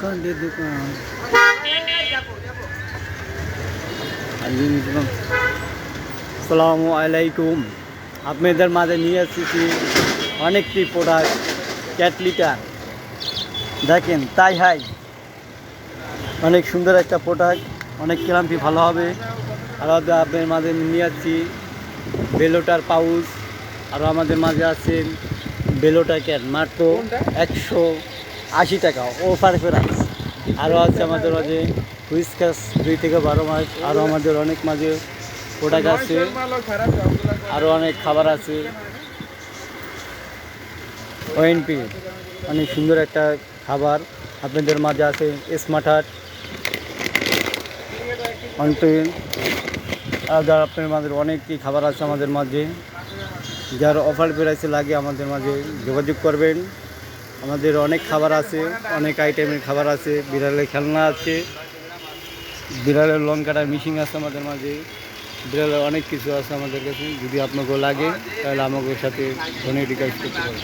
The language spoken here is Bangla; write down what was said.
কাণ্ডের দোকান। আসসালামু আলাইকুম। আপনাদের মাঝে নিয়ে এসেছি অনেকটি প্রোডাক্ট। ক্যাটলিটা দেখেন, তাই হাই অনেক সুন্দর একটা প্রোডাক্ট, অনেক ক্লাম্পি ভালো হবে। আর আপনাদের মাঝে নিয়ে আসছি বেলোটার পাউচ। আরও আমাদের মাঝে আছেন বেলোটা ক্যাট, মাত্র 180 টাকা অফার প্রাইস। আরও আছে আমাদের মাঝে হুইস্কাস 2 থেকে 12 মাস। আরও আমাদের অনেক মাঝে প্রোডাক্ট আছে, আরও অনেক খাবার আছে। ওএনপি অনেক সুন্দর একটা খাবার আপনাদের মাঝে আছে। স্মার্ট হার্ট অনটেন, আর আপনার মাঝে অনেকই খাবার আছে আমাদের মাঝে। যার অফার প্রাইসে লাগে আমাদের মাঝে যোগাযোগ করবেন। আমাদের অনেক খাবার আছে, অনেক আইটেমের খাবার আছে। বিড়ালের খেলনা আছে, বিড়ালের লং কাটার মেশিন আছে আমাদের মাঝে। বিড়ালের অনেক কিছু আছে আমাদের কাছে। যদি আপনাকেও লাগে তাহলে আমাদের সাথে ফোনে রিকোয়েস্ট করতে পারেন।